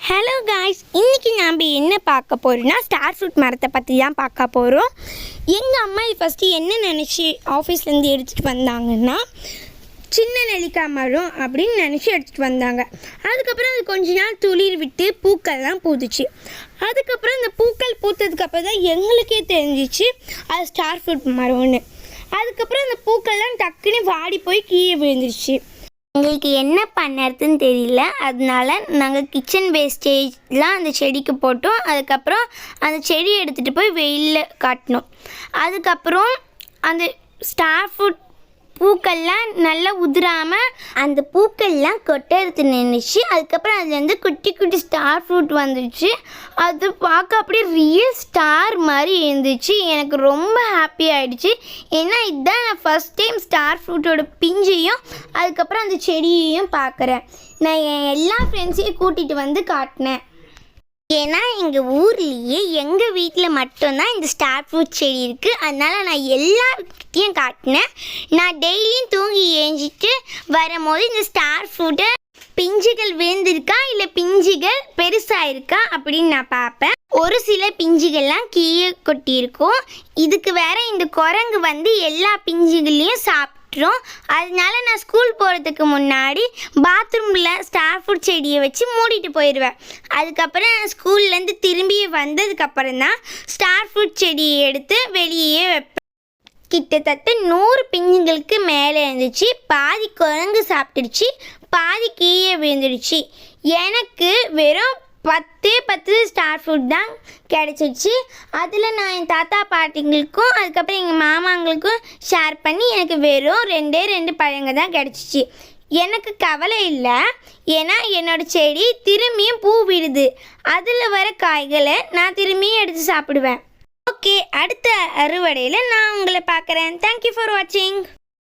Hello guys, இன்றைக்கி நாம் என்ன பார்க்க போகிறோன்னா ஸ்டார் ஃப்ரூட் மரத்தை பற்றி தான் பார்க்க போகிறோம். எங்கள் அம்மா ஃபஸ்ட்டு என்ன நினச்சி ஆஃபீஸ்லேருந்து எடுத்துகிட்டு வந்தாங்கன்னா சின்ன நெல்லிக்காய் மரம் அப்படின்னு நினச்சி எடுத்துகிட்டு வந்தாங்க. அதுக்கப்புறம் அது கொஞ்ச நாள் துளிர் விட்டு பூக்கள்லாம் பூத்துச்சு. அதுக்கப்புறம் இந்த பூக்கள் பூத்ததுக்கப்புறம் தான் எங்களுக்கே தெரிஞ்சிச்சு அது ஸ்டார் ஃப்ரூட் மரம்னு. அதுக்கப்புறம் அந்த பூக்கள்லாம் டக்குன்னு வாடி போய் கீழே விழுந்துருச்சு. எங்களுக்கு என்ன பண்ணுறதுன்னு தெரியல. அதனால நாங்கள் கிச்சன் வேஸ்டேஜ்லாம் அந்த செடிக்கு போட்டோம். அதுக்கப்புறம் அந்த செடியை எடுத்துகிட்டு போய் வெயிலில் காட்டினோம். அதுக்கப்புறம் அந்த ஸ்டார் ஃப்ரூட் பூக்கள்லாம் நல்லா உதிராமல் அந்த பூக்கள்லாம் கொட்டறது நின்றுச்சு. அதுக்கப்புறம் அதுலேருந்து குட்டி குட்டி ஸ்டார் ஃப்ரூட் வந்துச்சு. அது பார்க்க அப்படியே ரியல் ஸ்டார் மாதிரி இருந்துச்சு. எனக்கு ரொம்ப ஹாப்பி ஆகிடுச்சு. ஏன்னா இதுதான் நான் ஃபஸ்ட் டைம் ஸ்டார் ஃப்ரூட்டோட பிஞ்சையும் அதுக்கப்புறம் அந்த செடியையும் பார்க்குறேன். நான் என் எல்லா ஃப்ரெண்ட்ஸையும் கூட்டிகிட்டு வந்து காட்டினேன். ஏன்னா எங்கள் ஊர்லேயே எங்கள் வீட்டில் மட்டும்தான் இந்த ஸ்டார் ஃப்ரூட் செடி இருக்குது. அதனால் நான் எல்லார்கிட்டையும் காட்டினேன். நான் டெய்லியும் தூங்கி ஏஞ்சிட்டு வரும்போது இந்த ஸ்டார் ஃப்ரூட்டை பிஞ்சுகள் விழுந்திருக்கா இல்லை பிஞ்சுகள் பெருசாக இருக்கா அப்படின்னு நான் பார்ப்பேன். ஒரு சில பிஞ்சுகள்லாம் கீழே கொட்டியிருக்கும். இதுக்கு வேற இந்த குரங்கு வந்து எல்லா பிஞ்சுகளையும் சாப்பிட்ரும். அதனால நான் ஸ்கூல் போகிறதுக்கு முன்னாடி பாத்ரூமில் ஸ்டார் ஃப்ரூட் செடியை வச்சு மூடிட்டு போயிடுவேன். அதுக்கப்புறம் ஸ்கூல்லேருந்து திரும்பி வந்ததுக்கப்புறம் தான் ஸ்டார் ஃப்ரூட் செடியை எடுத்து வெளியே வைப்பேன். கிட்டத்தட்ட 100 பிஞ்சுங்களுக்கு மேலே இருந்துச்சு. பாதி குரங்கு சாப்பிட்டுடுச்சு, பாதி கீழே விழுந்துடுச்சு. எனக்கு வெறும் 10 ஸ்டார் ஃப்ரூட் தான் கிடச்சிச்சு. அதில் நான் என் தாத்தா பாட்டிங்களுக்கும் அதுக்கப்புறம் எங்கள் மாமாங்களுக்கும் ஷேர் பண்ணி எனக்கு வெறும் 2 பழங்க தான் கிடச்சிச்சு. எனக்கு கவலை இல்லை, ஏன்னா என்னோடய செடி திரும்பியும் பூ விடுது. அதில் வர காய்களை நான் திரும்பியும் எடுத்து சாப்பிடுவேன். ஓகே, அடுத்த அறுவடையில் நான் உங்களை பார்க்குறேன். தேங்க்யூ ஃபார் வாட்சிங்.